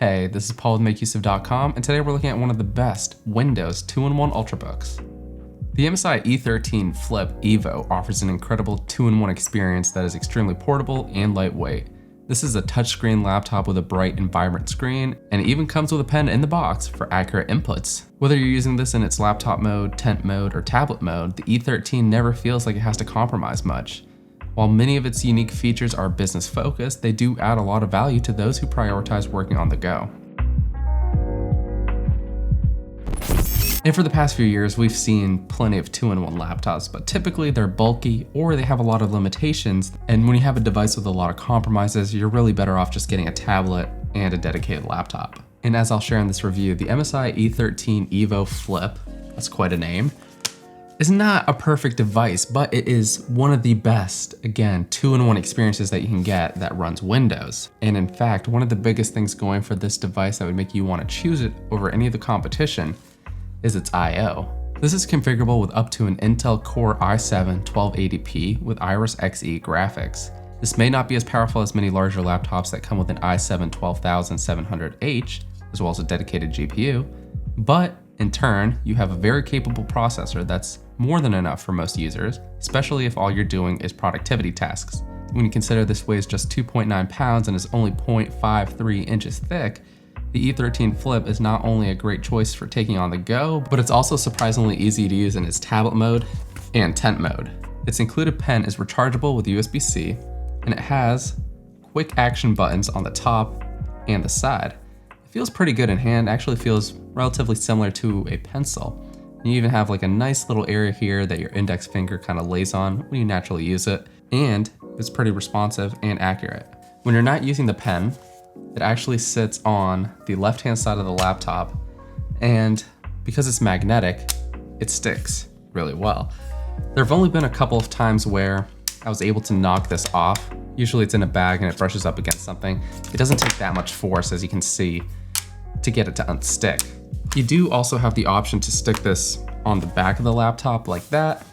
Hey, this is Paul with MakeUseOf.com, and today we're looking at one of the best Windows 2-in-1 Ultrabooks. The MSI E13 Flip Evo offers an incredible 2-in-1 experience that is extremely portable and lightweight. This is a touchscreen laptop with a bright and vibrant screen, and it even comes with a pen in the box for accurate inputs. Whether you're using this in its laptop mode, tent mode, or tablet mode, the E13 never feels like it has to compromise much. While many of its unique features are business focused, they do add a lot of value to those who prioritize working on the go. And for the past few years, we've seen plenty of 2-in-1 laptops, but typically they're bulky or they have a lot of limitations. And when you have a device with a lot of compromises, you're really better off just getting a tablet and a dedicated laptop. And as I'll share in this review, the MSI E13 EVO Flip, that's quite a name, is not a perfect device, but it is one of the best, again, 2-in-1 experiences that you can get that runs Windows. And in fact, one of the biggest things going for this device that would make you want to choose it over any of the competition is its I/O. This is configurable with up to an Intel Core i7 1280p with Iris Xe graphics. This may not be as powerful as many larger laptops that come with an i7 12700H, as well as a dedicated GPU, but in turn, you have a very capable processor that's more than enough for most users, especially if all you're doing is productivity tasks. When you consider this weighs just 2.9 pounds and is only 0.53 inches thick, the E13 Flip is not only a great choice for taking on the go, but it's also surprisingly easy to use in its tablet mode and tent mode. Its included pen is rechargeable with USB-C, and it has quick action buttons on the top and the side. It feels pretty good in hand, actually feels relatively similar to a pencil. You even have like a nice little area here that your index finger kind of lays on when you naturally use it, and it's pretty responsive and accurate. When you're not using the pen, it actually sits on the left-hand side of the laptop, and because it's magnetic, it sticks really well. There have only been a couple of times where I was able to knock this off. Usually it's in a bag and it brushes up against something. It doesn't take that much force, as you can see, to get it to unstick. You do also have the option to stick this on the back of the laptop like that,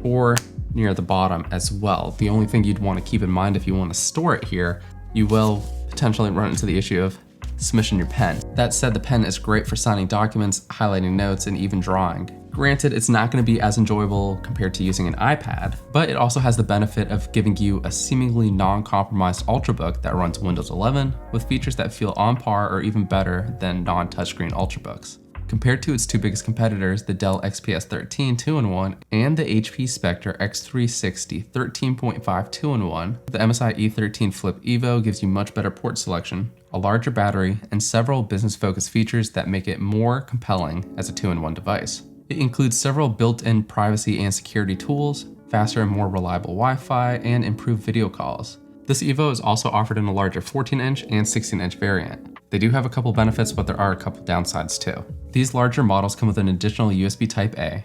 or near the bottom as well. The only thing you'd want to keep in mind if you want to store it here, you will potentially run into the issue of smishing your pen. That said, the pen is great for signing documents, highlighting notes, and even drawing. Granted, it's not going to be as enjoyable compared to using an iPad, but it also has the benefit of giving you a seemingly non-compromised Ultrabook that runs Windows 11 with features that feel on par or even better than non-touchscreen Ultrabooks. Compared to its two biggest competitors, the Dell XPS 13 2-in-1 and the HP Spectre X360 13.5 2-in-1, the MSI E13 Flip Evo gives you much better port selection, a larger battery, and several business-focused features that make it more compelling as a 2-in-1 device. It includes several built-in privacy and security tools, faster and more reliable Wi-Fi, and improved video calls. This Evo is also offered in a larger 14-inch and 16-inch variant. They do have a couple benefits, but there are a couple downsides too. These larger models come with an additional USB Type-A,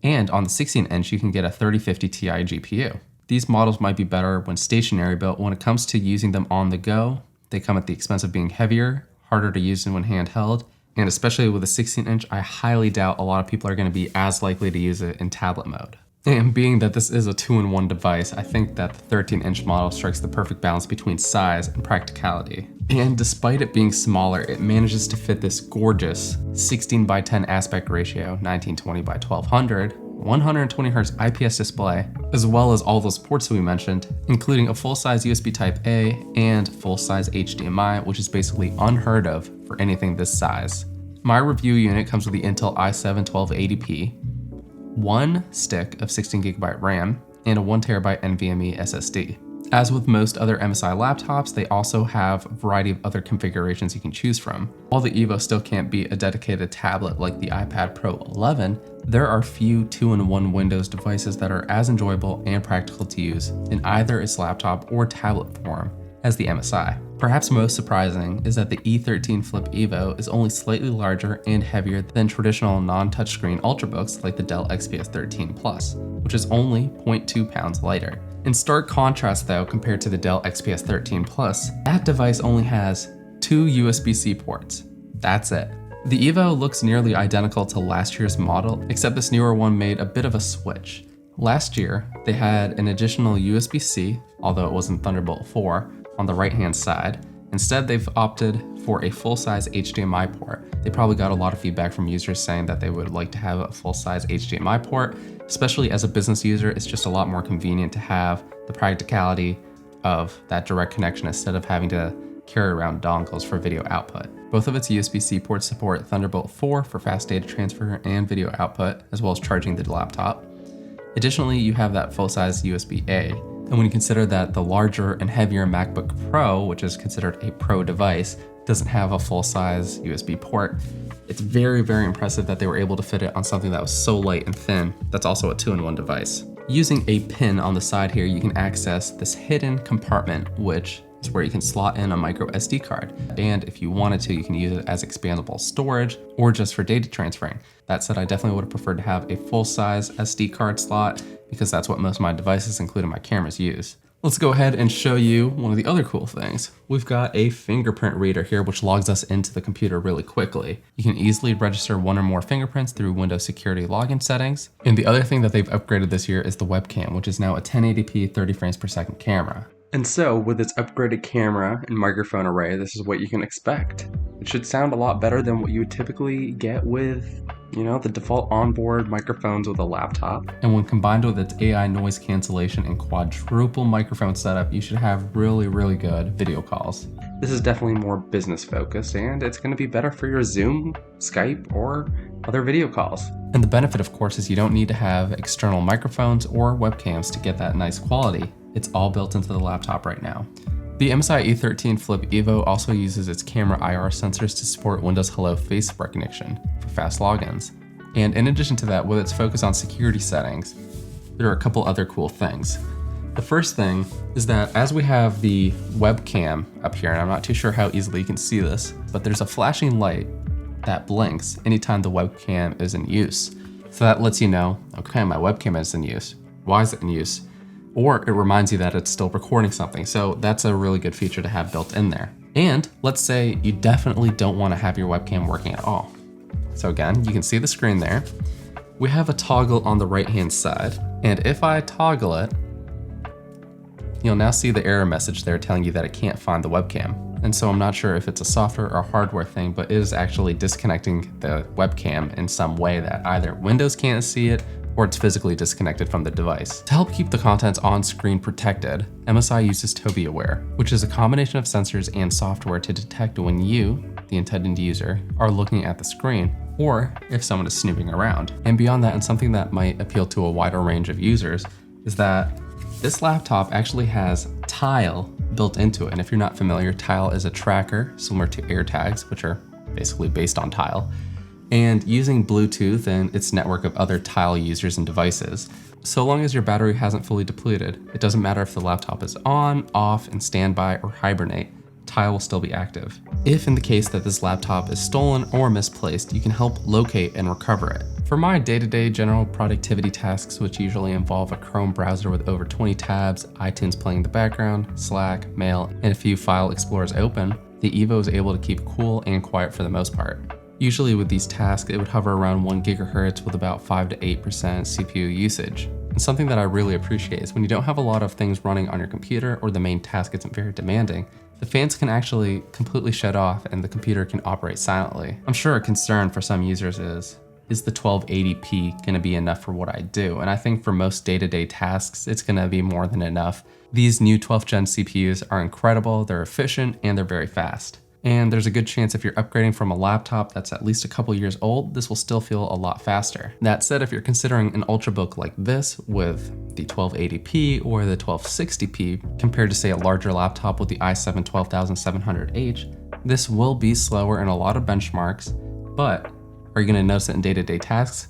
and on the 16-inch you can get a 3050 Ti GPU. These models might be better when stationary, but when it comes to using them on the go, they come at the expense of being heavier, harder to use when handheld, and especially with a 16-inch, I highly doubt a lot of people are going to be as likely to use it in tablet mode. And being that this is a 2-in-1 device, I think that the 13-inch model strikes the perfect balance between size and practicality. And despite it being smaller, it manages to fit this gorgeous 16:10 aspect ratio, 1920x1200, 120Hz IPS display, as well as all those ports that we mentioned, including a full-size USB Type-A and full-size HDMI, which is basically unheard of for anything this size. My review unit comes with the Intel i7 1280p, one stick of 16GB RAM, and a 1TB NVMe SSD. As with most other MSI laptops, they also have a variety of other configurations you can choose from. While the Evo still can't be a dedicated tablet like the iPad Pro 11, there are few 2-in-1 Windows devices that are as enjoyable and practical to use in either its laptop or tablet form as the MSI. Perhaps most surprising is that the E13 Flip Evo is only slightly larger and heavier than traditional non-touchscreen Ultrabooks like the Dell XPS 13 Plus, which is only 0.2 pounds lighter. In stark contrast though, compared to the Dell XPS 13 Plus, that device only has 2 USB-C ports. That's it. The Evo looks nearly identical to last year's model, except this newer one made a bit of a switch. Last year, they had an additional USB-C, although it wasn't Thunderbolt 4, on the right-hand side, Instead, they've opted for a full-size HDMI port. They probably got a lot of feedback from users saying that they would like to have a full-size HDMI port. Especially as a business user, it's just a lot more convenient to have the practicality of that direct connection instead of having to carry around dongles for video output. Both of its USB-C ports support Thunderbolt 4 for fast data transfer and video output, as well as charging the laptop. Additionally, you have that full-size USB-A, and when you consider that the larger and heavier MacBook Pro, which is considered a Pro device, doesn't have a full-size USB port, it's very, very impressive that they were able to fit it on something that was so light and thin that's also a 2-in-1 device. Using a pin on the side here, you can access this hidden compartment, which is where you can slot in a micro SD card. And if you wanted to, you can use it as expandable storage or just for data transferring. That said, I definitely would have preferred to have a full-size SD card slot because that's what most of my devices, including my cameras, use. Let's go ahead and show you one of the other cool things. We've got a fingerprint reader here, which logs us into the computer really quickly. You can easily register one or more fingerprints through Windows security login settings. And the other thing that they've upgraded this year is the webcam, which is now a 1080p 30 frames per second camera. And so with its upgraded camera and microphone array, this is what you can expect. It should sound a lot better than what you would typically get with, the default onboard microphones with a laptop. And when combined with its AI noise cancellation and quadruple microphone setup, you should have really, really good video calls. This is definitely more business focused, and it's going to be better for your Zoom, Skype, or other video calls. And the benefit, of course, is you don't need to have external microphones or webcams to get that nice quality. It's all built into the laptop right now. The MSI E13 Flip Evo also uses its camera IR sensors to support Windows Hello face recognition for fast logins. And in addition to that, with its focus on security settings, there are a couple other cool things. The first thing is that as we have the webcam up here, and I'm not too sure how easily you can see this, but there's a flashing light that blinks anytime the webcam is in use. So that lets you know, okay, my webcam is in use. Why is it in use? Or it reminds you that it's still recording something. So that's a really good feature to have built in there. And let's say you definitely don't want to have your webcam working at all. So again, you can see the screen there. We have a toggle on the right-hand side. And if I toggle it, you'll now see the error message there telling you that it can't find the webcam. And so I'm not sure if it's a software or hardware thing, but it is actually disconnecting the webcam in some way that either Windows can't see it or it's physically disconnected from the device. To help keep the contents on screen protected, MSI uses Tobiiaware, which is a combination of sensors and software to detect when you, the intended user, are looking at the screen, or if someone is snooping around. And beyond that, and something that might appeal to a wider range of users, is that this laptop actually has Tile built into it. And if you're not familiar, Tile is a tracker similar to AirTags, which are basically based on Tile, and using Bluetooth and its network of other Tile users and devices. So long as your battery hasn't fully depleted, it doesn't matter if the laptop is on, off, in standby, or hibernate, Tile will still be active. If in the case that this laptop is stolen or misplaced, you can help locate and recover it. For my day-to-day general productivity tasks, which usually involve a Chrome browser with over 20 tabs, iTunes playing in the background, Slack, Mail, and a few file explorers open, the Evo is able to keep cool and quiet for the most part. Usually with these tasks, it would hover around 1 GHz with about 5 to 8% CPU usage. And something that I really appreciate is when you don't have a lot of things running on your computer or the main task isn't very demanding, the fans can actually completely shut off and the computer can operate silently. I'm sure a concern for some users is the 1280p gonna be enough for what I do? And I think for most day-to-day tasks, it's gonna be more than enough. These new 12th gen CPUs are incredible, they're efficient, and they're very fast. And there's a good chance if you're upgrading from a laptop that's at least a couple years old, this will still feel a lot faster. That said, if you're considering an Ultrabook like this with the 1280p or the 1260p compared to say a larger laptop with the i7 12700H, this will be slower in a lot of benchmarks, but are you gonna notice it in day-to-day tasks?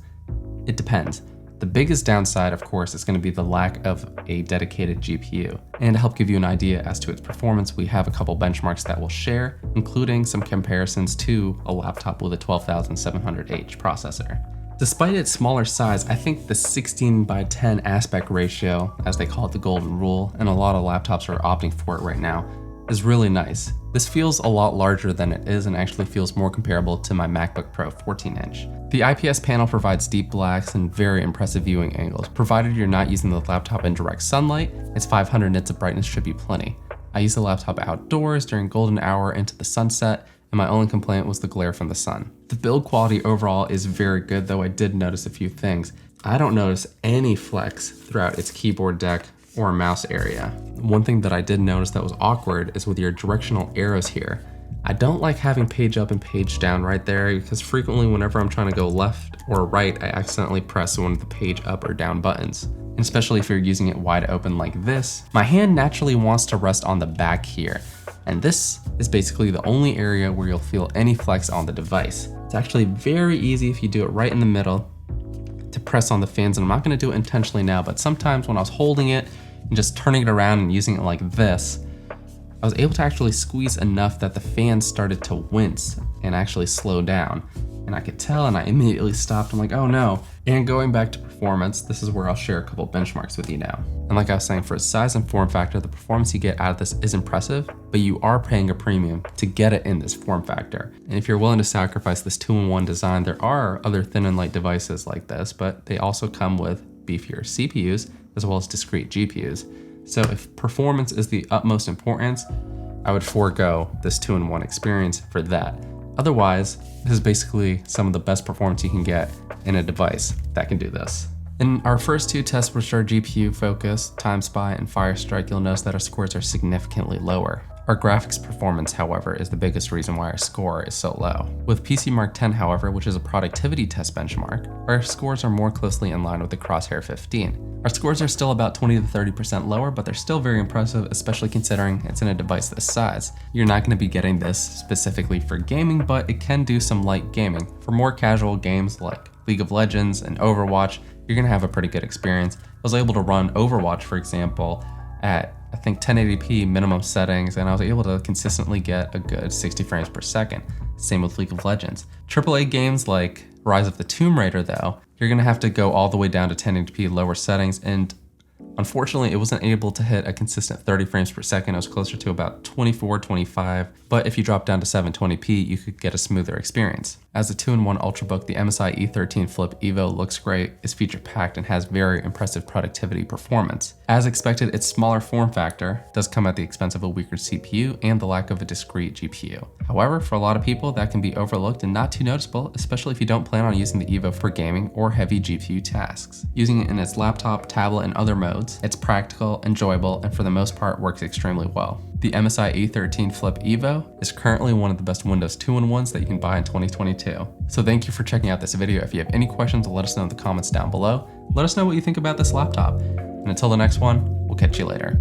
It depends. The biggest downside, of course, is going to be the lack of a dedicated GPU. And to help give you an idea as to its performance, we have a couple benchmarks that we'll share, including some comparisons to a laptop with a 12700H processor. Despite its smaller size, I think the 16:10 aspect ratio, as they call it the golden rule, and a lot of laptops are opting for it right now, is really nice. This feels a lot larger than it is and actually feels more comparable to my MacBook Pro 14-inch. The IPS panel provides deep blacks and very impressive viewing angles. Provided you're not using the laptop in direct sunlight, its 500 nits of brightness should be plenty. I used the laptop outdoors during golden hour into the sunset, and my only complaint was the glare from the sun. The build quality overall is very good, though I did notice a few things. I don't notice any flex throughout its keyboard deck or mouse area. One thing that I did notice that was awkward is with your directional arrows here. I don't like having page up and page down right there because frequently whenever I'm trying to go left or right, I accidentally press one of the page up or down buttons. And especially if you're using it wide open like this, my hand naturally wants to rest on the back here. And this is basically the only area where you'll feel any flex on the device. It's actually very easy if you do it right in the middle to press on the fans, and I'm not gonna do it intentionally now, but sometimes when I was holding it and just turning it around and using it like this, I was able to actually squeeze enough that the fans started to wince and actually slow down. And I could tell, and I immediately stopped. I'm like, oh no. And going back to performance, this is where I'll share a couple benchmarks with you now. And like I was saying, for its size and form factor, the performance you get out of this is impressive, but you are paying a premium to get it in this form factor. And if you're willing to sacrifice this 2-in-1 design, there are other thin and light devices like this, but they also come with beefier CPUs as well as discrete GPUs. So if performance is the utmost importance, I would forego this 2-in-1 experience for that. Otherwise, this is basically some of the best performance you can get in a device that can do this. In our first two tests, which are GPU Focus, Time Spy, and Firestrike, you'll notice that our scores are significantly lower. Our graphics performance, however, is the biggest reason why our score is so low. With PC Mark 10, however, which is a productivity test benchmark, our scores are more closely in line with the Crosshair 15. Our scores are still about 20 to 30% lower, but they're still very impressive, especially considering it's in a device this size. You're not going to be getting this specifically for gaming, but it can do some light gaming. For more casual games like League of Legends and Overwatch, you're going to have a pretty good experience. I was able to run Overwatch, for example, at I think 1080p minimum settings, and I was able to consistently get a good 60 frames per second. Same with League of Legends. AAA games like Rise of the Tomb Raider, though, you're gonna have to go all the way down to 1080p lower settings, and unfortunately, it wasn't able to hit a consistent 30 frames per second. It was closer to about 24, 25, but if you drop down to 720p, you could get a smoother experience. As a 2-in-1 Ultrabook, the MSI E13 Flip Evo looks great, is feature-packed, and has very impressive productivity performance. As expected, its smaller form factor does come at the expense of a weaker CPU and the lack of a discrete GPU. However, for a lot of people, that can be overlooked and not too noticeable, especially if you don't plan on using the Evo for gaming or heavy GPU tasks. Using it in its laptop, tablet, and other modes, it's practical, enjoyable, and for the most part works extremely well. The MSI E13 Flip Evo is currently one of the best Windows 2-in-1s that you can buy in 2022. So thank you for checking out this video. If you have any questions, let us know in the comments down below. Let us know what you think about this laptop. And until the next one, we'll catch you later.